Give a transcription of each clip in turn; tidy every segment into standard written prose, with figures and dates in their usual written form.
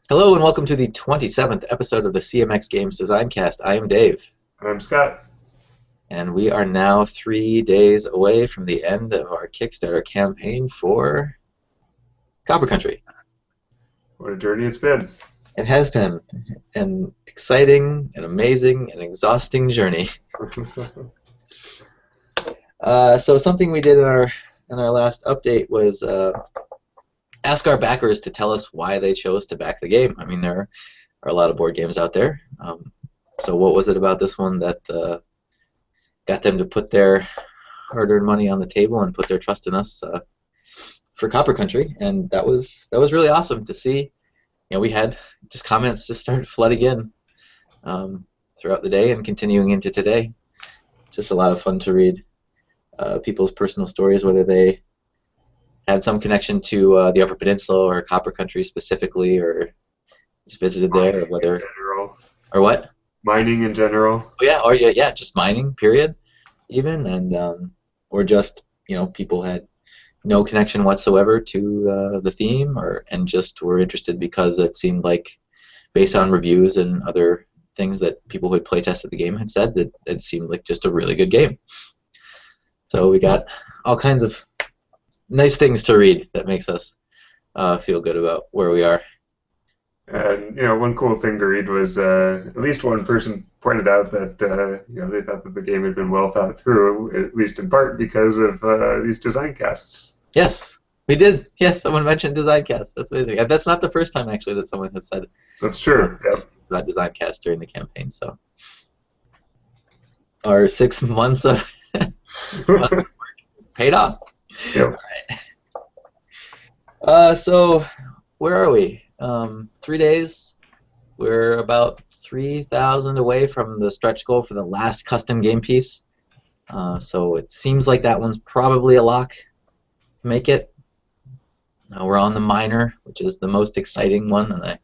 Hello and welcome to the 27th episode of the CMX Games DesignCast. I am Dave, I'm Scott. and we are now 3 days away from the end of our Kickstarter campaign for Copper Country. What a journey it's been. It has been an exciting and amazing and exhausting journey. So something we did in our last update was ask our backers to tell us why they chose to back the game. I mean, there are a lot of board games out there. So what was it about this one that got them to put their hard-earned money on the table and put their trust in us for Copper Country? And that was really awesome to see. You know, we had just comments just started flooding in throughout the day and continuing into today. Just a lot of fun to read people's personal stories, whether they had some connection to the Upper Peninsula or Copper Country specifically, or just visited there, or whether or what. Mining in general. Oh yeah, or yeah, just mining. Period. Even and or just people had no connection whatsoever to the theme, and just were interested because it seemed like, based on reviews and other things that people who had playtested the game had said, that it seemed like just a really good game. So we got all kinds of nice things to read that makes us feel good about where we are. And one cool thing to read was at least one person pointed out that they thought that the game had been well thought through, at least in part because of these design casts. Yes, we did. Yes, someone mentioned DesignCast. That's amazing. And that's not the first time actually that someone has said That's true. Yep. about DesignCast during the campaign. So our 6 months of paid off. Yep. All right. So where are we? 3 days. We're about 3,000 away from the stretch goal for the last custom game piece. So it seems like that one's probably a lock to make it. We're on the minor, which is the most exciting one, and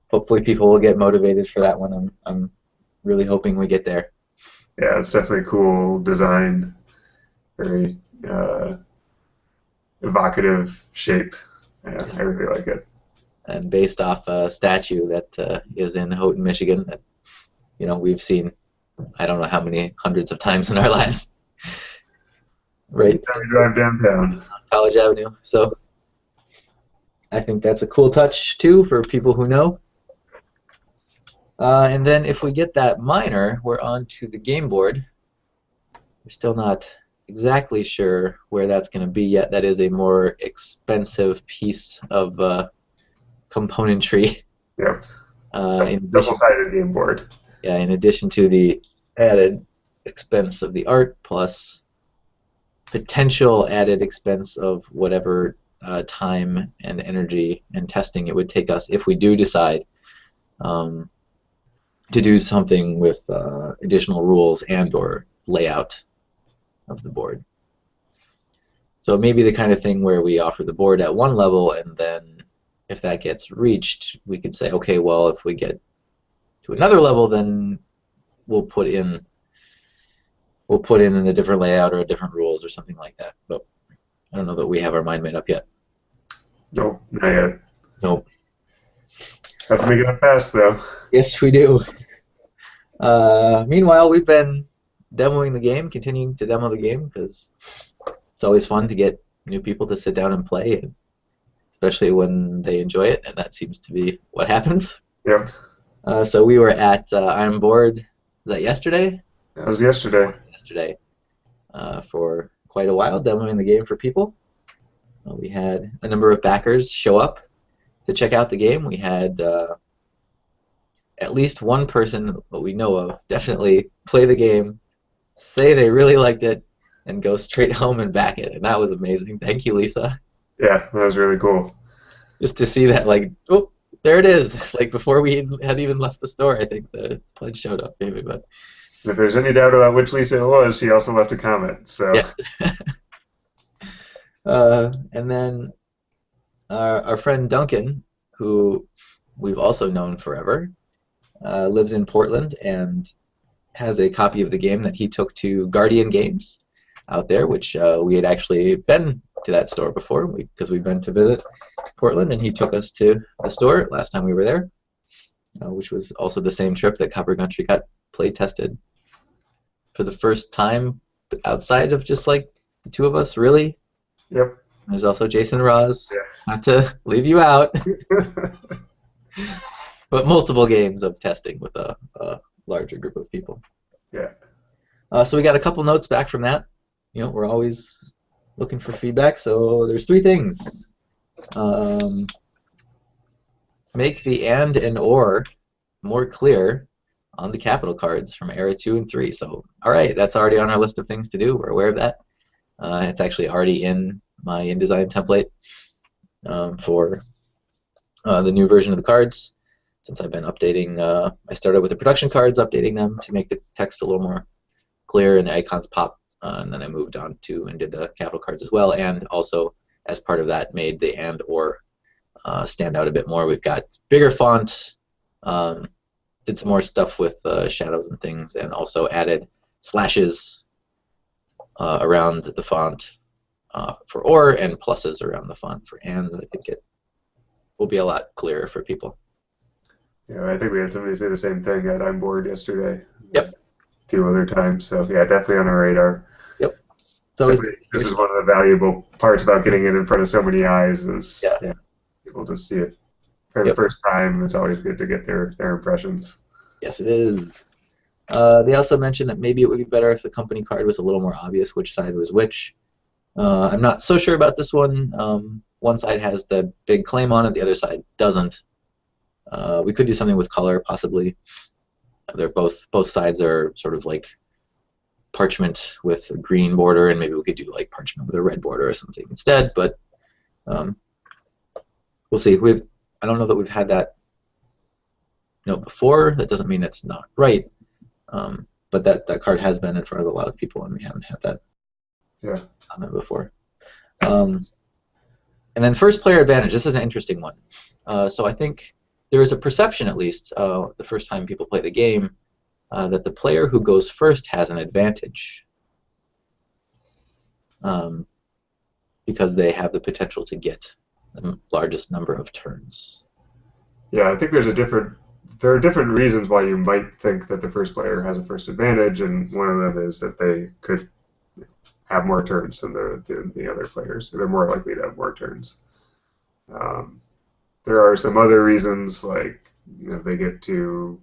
hopefully people will get motivated for that one. I'm really hoping we get there. Yeah, it's definitely a cool design. Very evocative shape. Yeah, I really like it. And based off a statue that is in Houghton, Michigan, that we've seen, I don't know how many hundreds of times in our lives. Right. Every time we drive downtown. College Avenue. So I think that's a cool touch too for people who know. And then if we get that minor, we're on to the game board. We're still not exactly sure where that's going to be yet. That is a more expensive piece of componentry. Yep. In Double-sided game board. Yeah, in addition to the added expense of the art, plus potential added expense of whatever time and energy and testing it would take us if we do decide to do something with additional rules and or layout of the board. So it may be the kind of thing where we offer the board at one level, and then if that gets reached, we could say, okay, well, if we get to another level, then we'll put in a different layout or different rules or something like that. But I don't know that we have our mind made up yet. Nope, not yet. Nope. Have to make it up fast, though. Yes, we do. Meanwhile, we've been demoing the game, continuing to demo the game, because it's always fun to get new people to sit down and play, especially when they enjoy it, and that seems to be what happens. Yep. So we were at I'm Bored, was that yesterday? That was yesterday. Yesterday. For quite a while, demoing the game for people. We had a number of backers show up to check out the game. We had at least one person that we know of definitely play the game, say they really liked it, and go straight home and back it. And that was amazing. Thank you, Lisa. Yeah, that was really cool. Just to see that, like, oh, there it is. Like, before we had even left the store, I think the pledge showed up, maybe. But if there's any doubt about which Lisa it was, she also left a comment. So. Yeah. And then our friend Duncan, who we've also known forever, lives in Portland and has a copy of the game that he took to Guardian Games out there, which we had actually been to that store before because we've been to visit Portland, and he took us to the store last time we were there, which was also the same trip that Copper Country got play tested for the first time outside of just like the two of us, really. Yep. There's also Jason Ross, Yeah. not to leave you out, but multiple games of testing with a larger group of people. Yeah. So we got a couple notes back from that. You know, we're always looking for feedback. So there's 3 things. Make the and or more clear on the capital cards from Era 2 and 3. So, all right, that's already on our list of things to do. We're aware of that. It's actually already in my InDesign template for the new version of the cards. Since I've been updating, I started with the production cards, updating them to make the text a little more clear and the icons pop, and then I moved on to and did the capital cards as well, and also as part of that made the and or stand out a bit more. We've got bigger font, did some more stuff with shadows and things, and also added slashes around the font for or and pluses around the font for and. I think it will be a lot clearer for people. Yeah, I think we had somebody say the same thing at I'm Bored yesterday. Yep. A few other times, so yeah, definitely on our radar. Yep. So this is one of the valuable parts about getting it in front of so many eyes is people just see it for the first time. It's always good to get their impressions. Yes, it is. They also mentioned that maybe it would be better if the company card was a little more obvious which side was which. I'm not so sure about this one. One side has the big claim on it, the other side doesn't. We could do something with color, possibly. They're both sides are sort of like parchment with a green border, and maybe we could do like parchment with a red border or something instead. But we'll see. I don't know that we've had that note before. That doesn't mean it's not right. But that card has been in front of a lot of people, and we haven't had that comment before. And then first player advantage. This is an interesting one. So I think there is a perception, at least, the first time people play the game, that the player who goes first has an advantage because they have the potential to get the largest number of turns. Yeah, I think there are different reasons why you might think that the first player has a first advantage, and one of them is that they could have more turns than the other players. They're more likely to have more turns. There are some other reasons, like they get to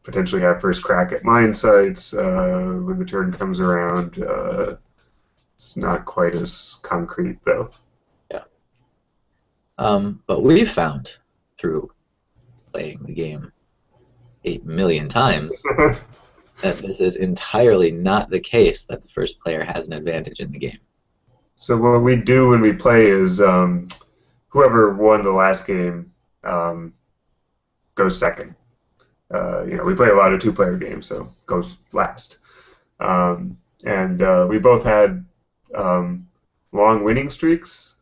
potentially have first crack at mine sites when the turn comes around. It's not quite as concrete, though. Yeah. But we've found through playing the game 8 million times that this is entirely not the case that the first player has an advantage in the game. So what we do when we play is whoever won the last game goes second. We play a lot of 2-player games, so goes last. And we both had long winning streaks.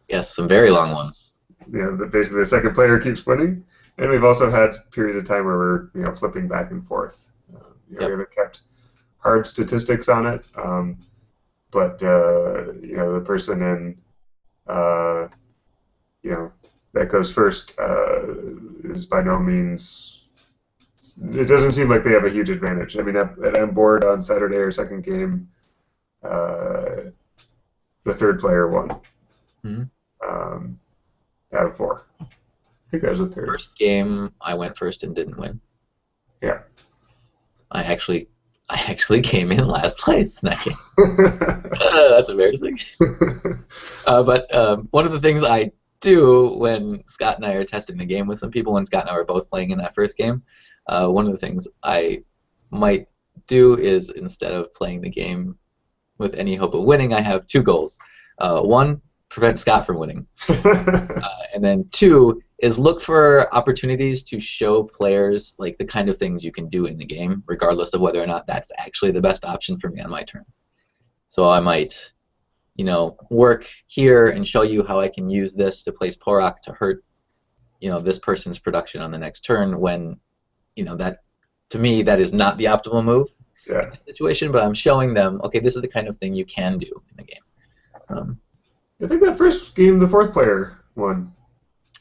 Yes, some very long ones. Basically the second player keeps winning, and we've also had periods of time where we're flipping back and forth. We haven't kept hard statistics on it, but the person in that goes first is by no means. It doesn't seem like they have a huge advantage. I mean, I'm bored on Saturday or second game. The third player won. Mm-hmm. Out of 4. I think that was the third. First game, I went first and didn't win. Yeah. I actually came in last place in that game. That's embarrassing. But one of the things I do when Scott and I are testing the game with some people, when Scott and I were both playing in that first game, one of the things I might do is, instead of playing the game with any hope of winning, I have 2 goals. 1, prevent Scott from winning. And then 2 is look for opportunities to show players like the kind of things you can do in the game, regardless of whether or not that's actually the best option for me on my turn. So I might, work here and show you how I can use this to place Porok to hurt, this person's production on the next turn, when, that, to me, that is not the optimal move. Yeah. situation, but I'm showing them, okay, this is the kind of thing you can do in the game. I think that first game, the fourth player won.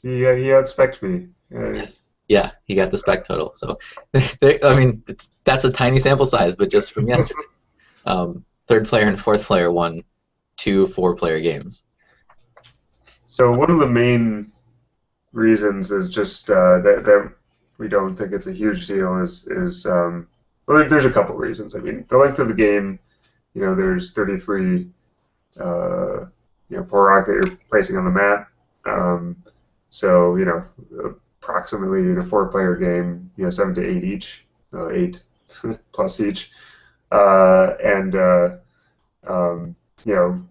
He outspecced me. Yes. Yeah, he got the spec total. So, I mean, that's a tiny sample size, but just from yesterday, third player and fourth player won 2 4-player games. So one of the main reasons is just that we don't think it's a huge deal is well, there's a couple reasons. I mean, the length of the game, there's 33 Porok that you're placing on the map. So approximately in a 4-player game, 7 to 8 each, 8 plus each, and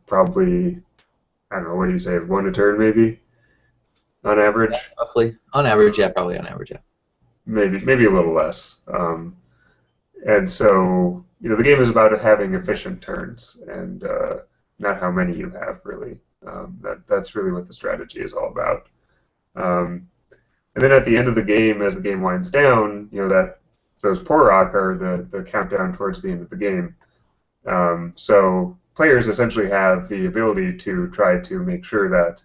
probably, I don't know, what do you say, 1 a turn maybe on average? Yeah, roughly on average, yeah, probably on average, yeah. Maybe a little less. And so the game is about having efficient turns and not how many you have really. That's really what the strategy is all about. And then at the end of the game, as the game winds down, that those Porok are the countdown towards the end of the game. So players essentially have the ability to try to make sure that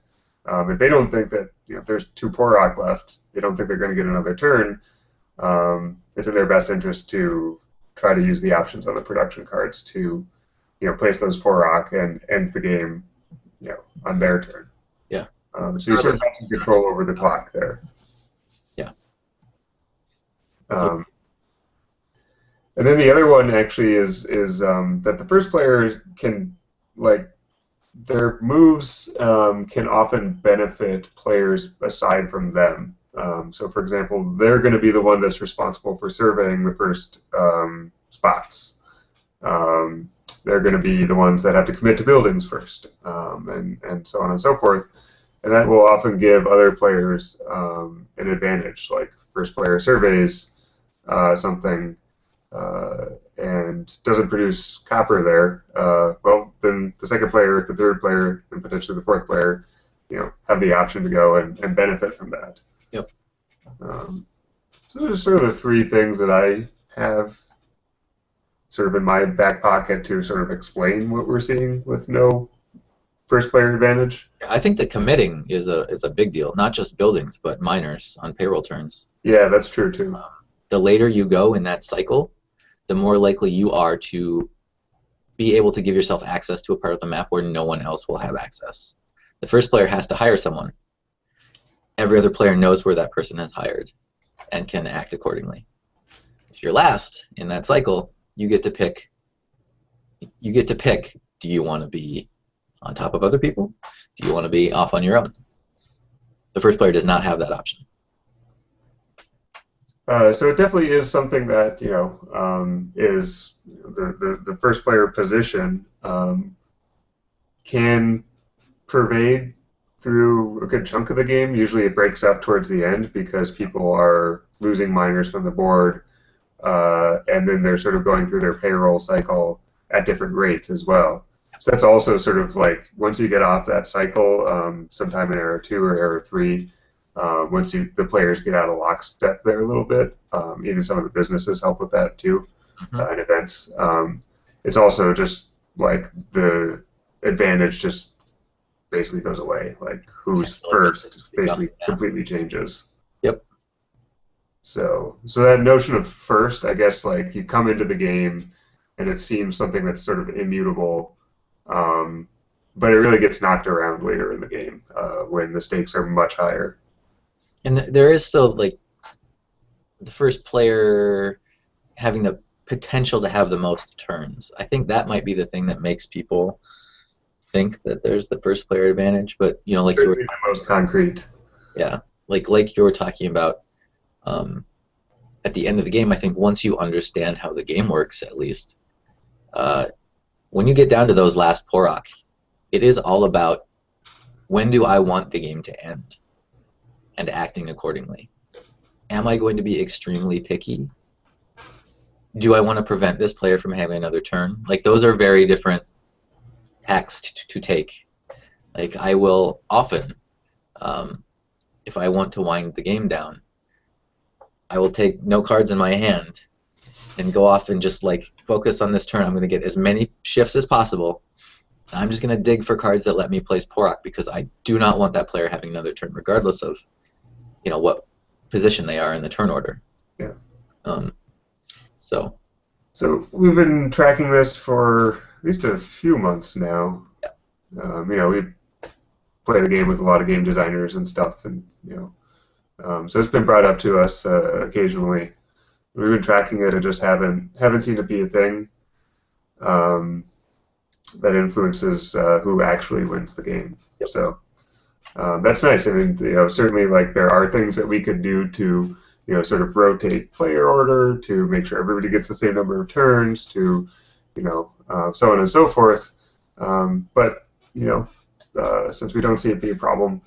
if they don't think that if there's 2 Porok left, they don't think they're going to get another turn. It's in their best interest to try to use the options on the production cards to place those Porok and end the game on their turn. Yeah. So you sort of have some control over the clock there. Yeah. And then the other one actually is that the first player can, like, their moves can often benefit players aside from them. So, for example, they're going to be the one that's responsible for surveying the first spots. They're going to be the ones that have to commit to buildings first, and so on and so forth. And that will often give other players an advantage, like first player surveys something and doesn't produce copper there. Well, then the second player, the third player, and potentially the fourth player, have the option to go and benefit from that. Yep. So those are sort of the 3 things that I have sort of in my back pocket to sort of explain what we're seeing with no first player advantage. I think the committing is a big deal, not just buildings, but miners on payroll turns. Yeah, that's true too. The later you go in that cycle, the more likely you are to be able to give yourself access to a part of the map where no one else will have access. The first player has to hire someone. Every other player knows where that person has hired and can act accordingly. If you're last in that cycle, you get to pick. Do you want to be on top of other people? Do you want to be off on your own? The first player does not have that option. So it definitely is something that is the first player position can pervade through a good chunk of the game. Usually it breaks up towards the end because people are losing miners from the board, and then they're sort of going through their payroll cycle at different rates as well. So that's also sort of like once you get off that cycle, sometime in Era 2 or Era 3, once the players get out of lockstep there a little bit, even some of the businesses help with that too, and events. It's also just like the advantage just basically goes away. Like who's first basically completely changes. Yep. So that notion of first, I guess, like you come into the game and it seems something that's sort of immutable, but it really gets knocked around later in the game when the stakes are much higher. And there is still like the first player having the potential to have the most turns. I think that might be the thing that makes people think that there's the first player advantage. But like you were the most concrete. Yeah, like you were talking about at the end of the game. I think once you understand how the game works, at least when you get down to those last Porok, it is all about when do I want the game to end and acting accordingly. Am I going to be extremely picky? Do I want to prevent this player from having another turn? Like those are very different tacks to take. Like I will often, if I want to wind the game down, I will take no cards in my hand and go off and just like focus on this turn. I'm going to get as many shifts as possible. I'm just going to dig for cards that let me place Porok because I do not want that player having another turn, regardless of what position they are in the turn order. Yeah. So we've been tracking this for at least a few months now. Yeah. We play the game with a lot of game designers and stuff, and so it's been brought up to us occasionally. We've been tracking it and just haven't seen it be a thing that influences who actually wins the game. Yep. So that's nice. I mean, certainly like there are things that we could do to sort of rotate player order to make sure everybody gets the same number of turns, to so on and so forth. But since we don't see it be a problem,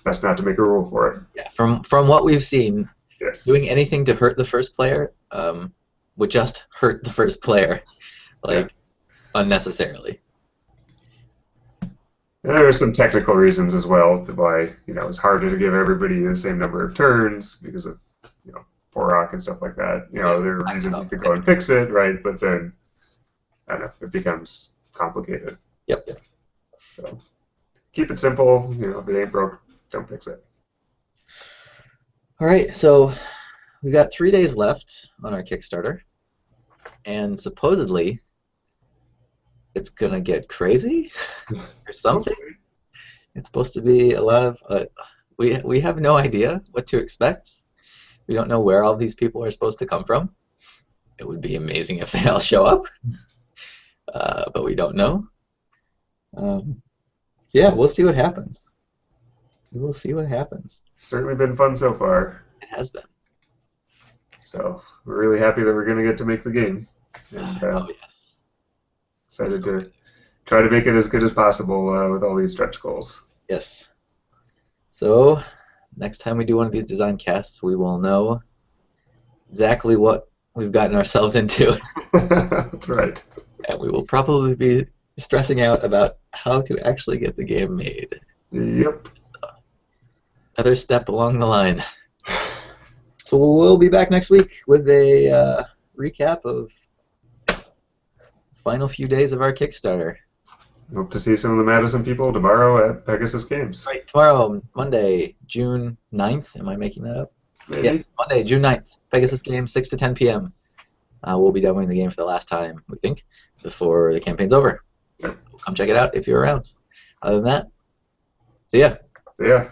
best not to make a rule for it. Yeah, from what we've seen, yes, doing anything to hurt the first player would just hurt the first player, unnecessarily. And there are some technical reasons as well to why it's harder to give everybody the same number of turns because of Porok and stuff like that. There are reasons you could go and fix it, right? But then I don't know, it becomes complicated. Yep. So keep it simple. If it ain't broke, don't fix it. All right, so we got 3 days left on our Kickstarter, and supposedly it's gonna get crazy or something. It's supposed to be a lot of. We have no idea what to expect. We don't know where all these people are supposed to come from. It would be amazing if they all show up, but we don't know. Yeah, we'll see what happens. We'll see what happens. Certainly been fun so far. It has been. So we're really happy that we're going to get to make the game. And, oh yes. Excited to try to make it as good as possible with all these stretch goals. Yes. So next time we do one of these design casts, we will know exactly what we've gotten ourselves into. That's right. And we will probably be stressing out about how to actually get the game made. Yep. Another step along the line. So we'll be back next week with a recap of final few days of our Kickstarter. Hope to see some of the Madison people tomorrow at Pegasus Games. Right, tomorrow, Monday, June 9th. Am I making that up? Maybe. Yes, Monday, June 9th. Pegasus Games, 6 to 10 p.m. We'll be demoing the game for the last time, we think, before the campaign's over. Yep. Come check it out if you're around. Other than that, see ya. See ya.